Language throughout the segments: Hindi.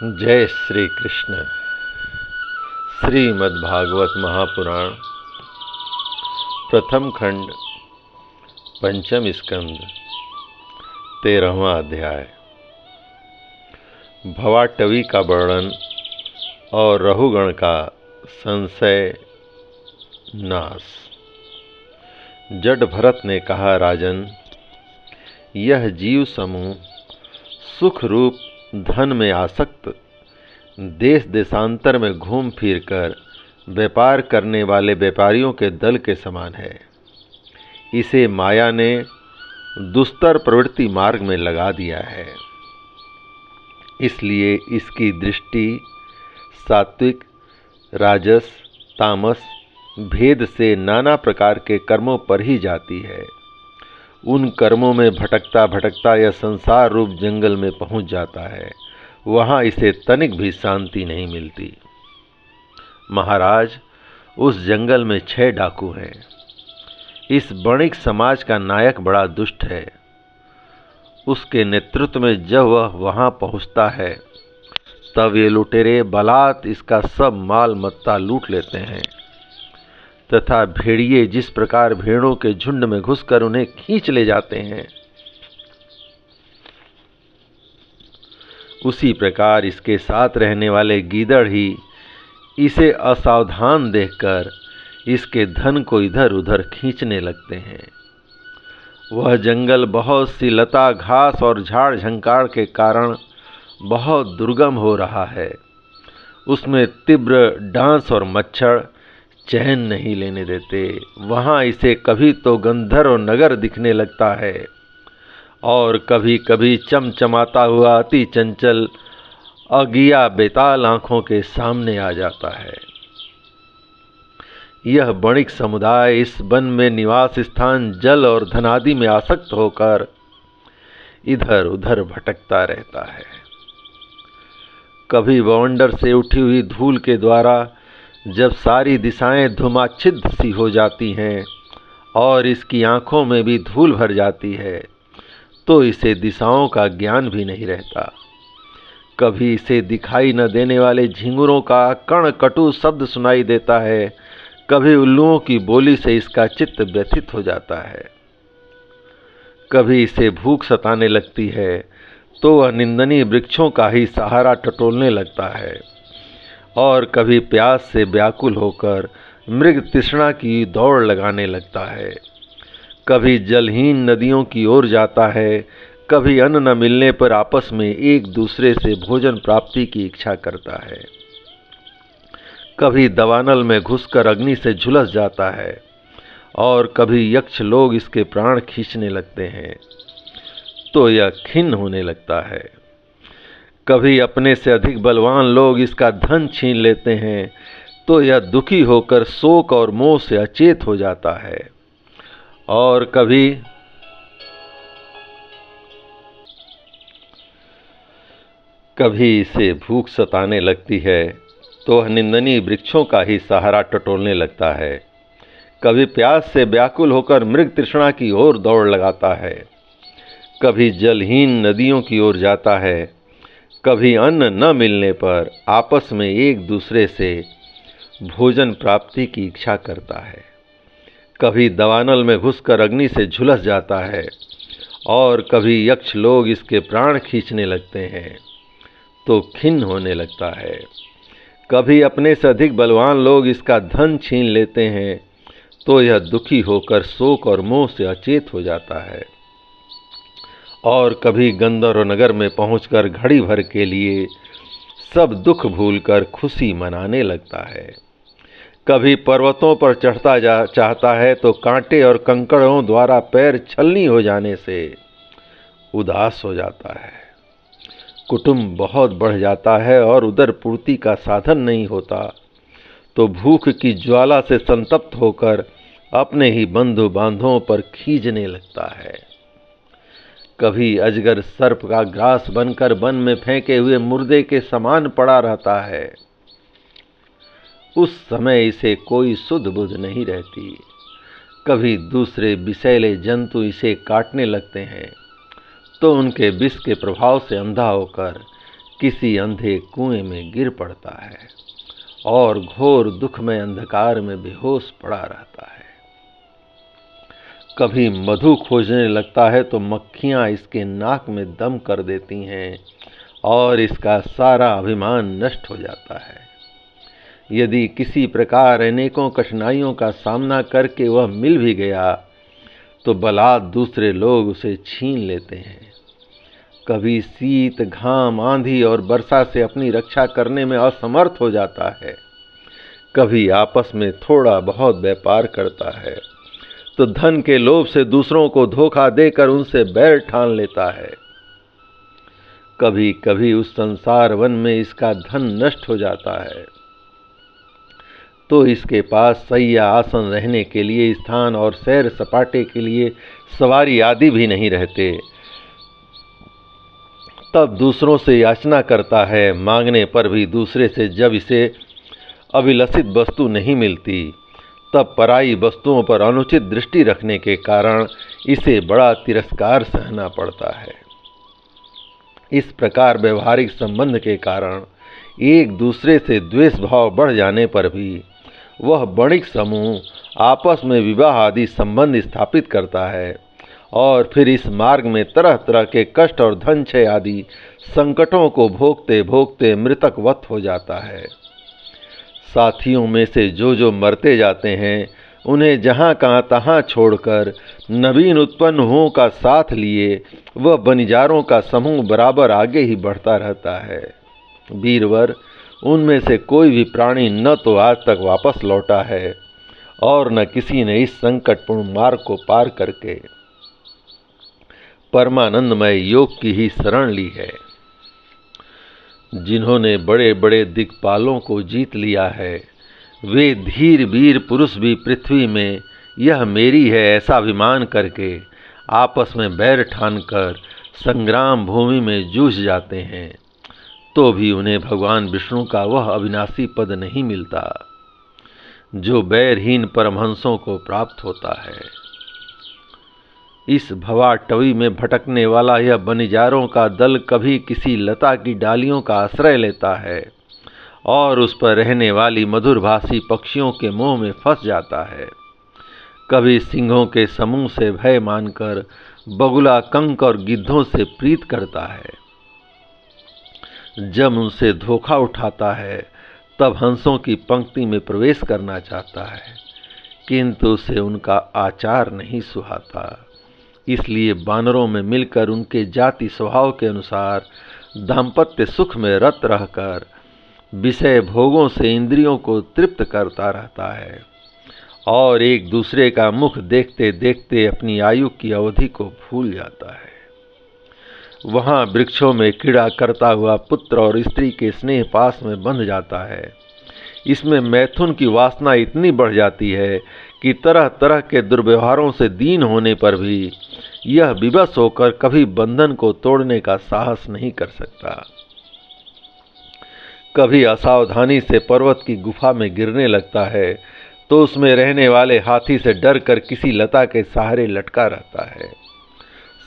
जय श्री कृष्ण। श्रीमद्भागवत महापुराण प्रथम खंड पंचम स्कंद 13वां अध्याय। भवाटवी का वर्णन और रहुगण का संशय नाश। जड भरत ने कहा, राजन, यह जीव समूह सुख रूप धन में आसक्त देश देशांतर में घूम फिर कर व्यापार करने वाले व्यापारियों के दल के समान है। इसे माया ने दुस्तर प्रवृत्ति मार्ग में लगा दिया है। इसलिए इसकी दृष्टि सात्विक, राजस, तामस भेद से नाना प्रकार के कर्मों पर ही जाती है। उन कर्मों में भटकता भटकता यह संसार रूप जंगल में पहुंच जाता है। वहां इसे तनिक भी शांति नहीं मिलती। महाराज, उस जंगल में 6 डाकू हैं। इस वणिक समाज का नायक बड़ा दुष्ट है। उसके नेतृत्व में जब वह वहां पहुंचता है तब ये लुटेरे बलात् इसका सब माल मत्ता लूट लेते हैं तथा भेड़िए जिस प्रकार भेड़ों के झुंड में घुसकर उन्हें खींच ले जाते हैं, उसी प्रकार इसके साथ रहने वाले गीदड़ ही इसे असावधान देखकर इसके धन को इधर उधर खींचने लगते हैं। वह जंगल बहुत सी लता घास और झाड़ झंकार के कारण बहुत दुर्गम हो रहा है। उसमें तीव्र डांस और मच्छर चैन नहीं लेने देते। वहाँ इसे कभी तो गंधर्व नगर दिखने लगता है और कभी कभी चमचमाता हुआ अति चंचल अगिया बेताल आंखों के सामने आ जाता है। यह वणिक समुदाय इस वन में निवास स्थान जल और धनादि में आसक्त होकर इधर उधर भटकता रहता है। कभी बवंडर से उठी हुई धूल के द्वारा जब सारी दिशाएं धूमाच्छिद्र सी हो जाती हैं और इसकी आंखों में भी धूल भर जाती है तो इसे दिशाओं का ज्ञान भी नहीं रहता। कभी इसे दिखाई न देने वाले झिंगुरों का कण कटु शब्द सुनाई देता है। कभी उल्लुओं की बोली से इसका चित्त व्यथित हो जाता है। कभी इसे भूख सताने लगती है तो वह निंदनीय वृक्षों का ही सहारा टटोलने लगता है और कभी प्यास से व्याकुल होकर मृग तृष्णा की दौड़ लगाने लगता है। कभी जलहीन नदियों की ओर जाता है। कभी अन्न न मिलने पर आपस में एक दूसरे से भोजन प्राप्ति की इच्छा करता है। कभी दवानल में घुसकर अग्नि से झुलस जाता है और कभी यक्ष लोग इसके प्राण खींचने लगते हैं तो यह खिन्न होने लगता है। कभी अपने से अधिक बलवान लोग इसका धन छीन लेते हैं तो यह दुखी होकर शोक और मोह से अचेत हो जाता है और कभी इसे भूख सताने लगती है तो वह निंदनीय वृक्षों का ही सहारा टटोलने लगता है। कभी प्यास से व्याकुल होकर मृग तृष्णा की ओर दौड़ लगाता है। कभी जलहीन नदियों की ओर जाता है। कभी अन्न न मिलने पर आपस में एक दूसरे से भोजन प्राप्ति की इच्छा करता है। कभी दवानल में घुसकर अग्नि से झुलस जाता है और कभी यक्ष लोग इसके प्राण खींचने लगते हैं तो खिन्न होने लगता है। कभी अपने से अधिक बलवान लोग इसका धन छीन लेते हैं तो यह दुखी होकर शोक और मोह से अचेत हो जाता है और कभी गंधर्व नगर में पहुंचकर घड़ी भर के लिए सब दुख भूलकर खुशी मनाने लगता है। कभी पर्वतों पर चढ़ता चाहता है तो कांटे और कंकड़ों द्वारा पैर छलनी हो जाने से उदास हो जाता है। कुटुंब बहुत बढ़ जाता है और उदर पूर्ति का साधन नहीं होता तो भूख की ज्वाला से संतप्त होकर अपने ही बंधु बांधवों पर खींचने लगता है। कभी अजगर सर्प का ग्रास बनकर वन में फेंके हुए मुर्दे के समान पड़ा रहता है। उस समय इसे कोई सुध बुध नहीं रहती। कभी दूसरे विषैले जंतु इसे काटने लगते हैं तो उनके विष के प्रभाव से अंधा होकर किसी अंधे कुएं में गिर पड़ता है और घोर दुख में अंधकार में बेहोश पड़ा रहता है। कभी मधु खोजने लगता है तो मक्खियां इसके नाक में दम कर देती हैं और इसका सारा अभिमान नष्ट हो जाता है। यदि किसी प्रकार अनेकों कठिनाइयों का सामना करके वह मिल भी गया तो बलात् दूसरे लोग उसे छीन लेते हैं। कभी शीत, घाम, आंधी और वर्षा से अपनी रक्षा करने में असमर्थ हो जाता है। कभी आपस में थोड़ा बहुत व्यापार करता है तो धन के लोभ से दूसरों को धोखा देकर उनसे बैर ठान लेता है। कभी कभी उस संसार वन में इसका धन नष्ट हो जाता है तो इसके पास सैया, आसन, रहने के लिए स्थान और सैर सपाटे के लिए सवारी आदि भी नहीं रहते। तब दूसरों से याचना करता है। मांगने पर भी दूसरे से जब इसे अभिलषित वस्तु नहीं मिलती तब पराई वस्तुओं पर अनुचित दृष्टि रखने के कारण इसे बड़ा तिरस्कार सहना पड़ता है। इस प्रकार व्यवहारिक संबंध के कारण एक दूसरे से द्वेष भाव बढ़ जाने पर भी वह वणिक समूह आपस में विवाह आदि संबंध स्थापित करता है और फिर इस मार्ग में तरह तरह के कष्ट और धन क्षय आदि संकटों को भोगते भोगते मृतकवत हो जाता है। साथियों में से जो मरते जाते हैं उन्हें जहाँ कहाँ तहाँ छोड़कर नवीन उत्पन्न हुओं का साथ लिए वह बनिजारों का समूह बराबर आगे ही बढ़ता रहता है। वीरवर, उनमें से कोई भी प्राणी न तो आज तक वापस लौटा है और न किसी ने इस संकटपूर्ण मार्ग को पार करके परमानंदमय योग की ही शरण ली है। जिन्होंने बड़े बड़े दिक्पालों को जीत लिया है वे धीर वीर पुरुष भी पृथ्वी में यह मेरी है ऐसा अभिमान करके आपस में बैर ठानकर संग्राम भूमि में जूझ जाते हैं तो भी उन्हें भगवान विष्णु का वह अविनाशी पद नहीं मिलता जो बैरहीन परमहंसों को प्राप्त होता है। इस भवाटवी में भटकने वाला यह बनिजारों का दल कभी किसी लता की डालियों का आश्रय लेता है और उस पर रहने वाली मधुरभाषी पक्षियों के मोह में फंस जाता है। कभी सिंहों के समूह से भय मानकर बगुला, कंक और गिद्धों से प्रीत करता है। जब उनसे धोखा उठाता है तब हंसों की पंक्ति में प्रवेश करना चाहता है किंतु उसे उनका आचार नहीं सुहाता। इसलिए बानरों में मिलकर उनके जाति स्वभाव के अनुसार दाम्पत्य सुख में रत रहकर विषय भोगों से इंद्रियों को तृप्त करता रहता है और एक दूसरे का मुख देखते देखते अपनी आयु की अवधि को भूल जाता है। वहाँ वृक्षों में कीड़ा करता हुआ पुत्र और स्त्री के स्नेह पास में बंध जाता है। इसमें मैथुन की वासना इतनी बढ़ जाती है कि तरह तरह के दुर्व्यवहारों से दीन होने पर भी यह विवश होकर कभी बंधन को तोड़ने का साहस नहीं कर सकता। कभी असावधानी से पर्वत की गुफा में गिरने लगता है तो उसमें रहने वाले हाथी से डर कर किसी लता के सहारे लटका रहता है।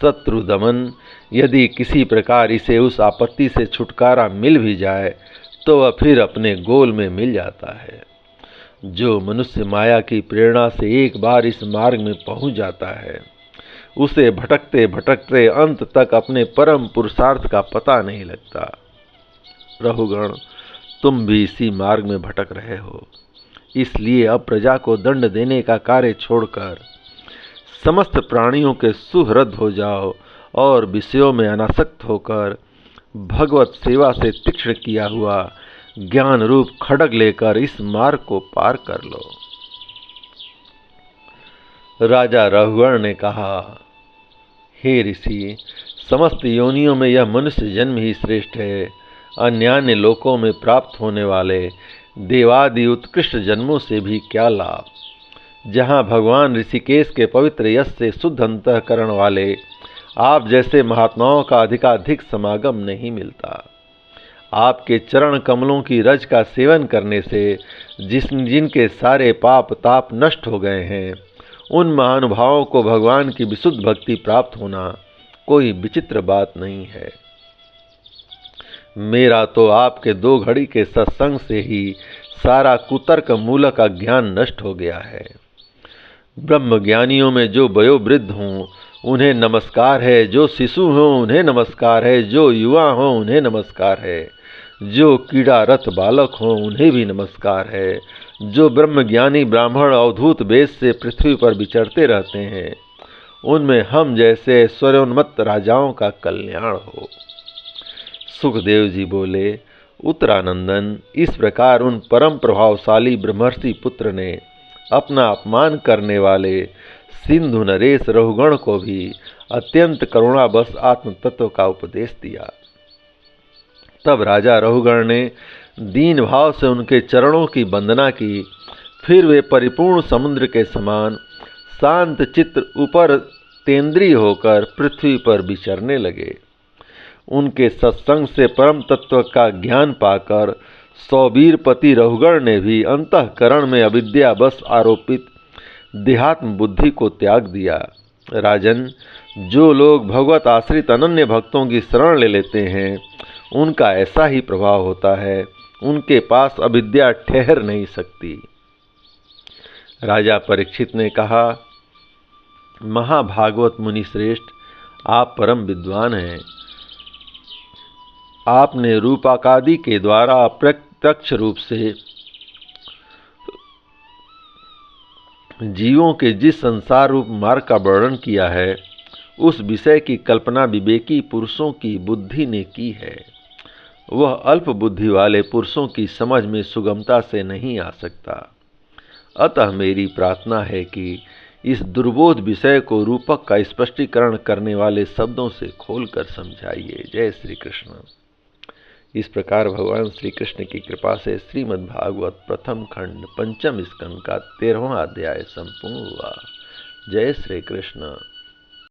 शत्रु दमन, यदि किसी प्रकार इसे उस आपत्ति से छुटकारा मिल भी जाए तो वह फिर अपने गोल में मिल जाता है। जो मनुष्य माया की प्रेरणा से एक बार इस मार्ग में पहुंच जाता है उसे भटकते भटकते अंत तक अपने परम पुरुषार्थ का पता नहीं लगता। रहुगण, तुम भी इसी मार्ग में भटक रहे हो, इसलिए अब प्रजा को दंड देने का कार्य छोड़कर समस्त प्राणियों के सुहृद हो जाओ और विषयों में अनासक्त होकर भगवत सेवा से तीक्ष्ण किया हुआ ज्ञान रूप खड्ग लेकर इस मार्ग को पार कर लो। राजा रघुगण ने कहा, हे ऋषि, समस्त योनियों में यह मनुष्य जन्म ही श्रेष्ठ है। अन्यान्य लोकों में प्राप्त होने वाले देवादि उत्कृष्ट जन्मों से भी क्या लाभ, जहाँ भगवान ऋषिकेश के पवित्र यश से शुद्ध अंतःकरण वाले आप जैसे महात्माओं का अधिकाधिक समागम नहीं मिलता। आपके चरण कमलों की रज का सेवन करने से जिनके सारे पाप ताप नष्ट हो गए हैं, उन महानुभावों को भगवान की विशुद्ध भक्ति प्राप्त होना कोई विचित्र बात नहीं है। मेरा तो आपके 2 घड़ी के सत्संग से ही सारा कुतर्क मूलक अज्ञान नष्ट हो गया है। ब्रह्मज्ञानियों में जो वयोवृद्ध हों उन्हें नमस्कार है, जो शिशु हों उन्हें नमस्कार है, जो युवा हों उन्हें नमस्कार है, जो कीड़ारत बालक हों उन्हें भी नमस्कार है, जो ब्रह्मज्ञानी ब्राह्मण अवधूत वेश से पृथ्वी पर विचरते रहते हैं उनमें हम जैसे ऐश्वर्योन्मत्त राजाओं का कल्याण हो। सुखदेव जी बोले, उत्तरानंदन, इस प्रकार उन परम प्रभावशाली ब्रह्मर्षि पुत्र ने अपना अपमान करने वाले सिंधु नरेश रहुगण को भी अत्यंत करुणावश आत्म तत्व का उपदेश दिया। तब राजा रहुगण ने दीन भाव से उनके चरणों की वंदना की। फिर वे परिपूर्ण समुद्र के समान शांत चित्त ऊपर तेंद्रीय होकर पृथ्वी पर विचरने लगे। उनके सत्संग से परम तत्व का ज्ञान पाकर सौवीरपति रहुगण ने भी अंतःकरण में अविद्यावश आरोपित देहात्म बुद्धि को त्याग दिया। राजन, जो लोग भगवत आश्रित अनन्य भक्तों की शरण ले लेते हैं उनका ऐसा ही प्रभाव होता है, उनके पास अविद्या ठहर नहीं सकती। राजा परीक्षित ने कहा, महाभागवत मुनि श्रेष्ठ, आप परम विद्वान हैं। आपने रूपाकादि के द्वारा अप्रत्यक्ष रूप से जीवों के जिस संसार रूप मार्ग का वर्णन किया है उस विषय की कल्पना विवेकी पुरुषों की बुद्धि ने की है। वह अल्प बुद्धि वाले पुरुषों की समझ में सुगमता से नहीं आ सकता। अतः मेरी प्रार्थना है कि इस दुर्बोध विषय को रूपक का स्पष्टीकरण करने वाले शब्दों से खोलकर समझाइए। जय श्री कृष्ण। इस प्रकार भगवान श्री कृष्ण की कृपा से श्रीमद् भागवत प्रथम खंड पंचम स्कंद का 13वां अध्याय संपूर्ण हुआ। जय श्री कृष्ण।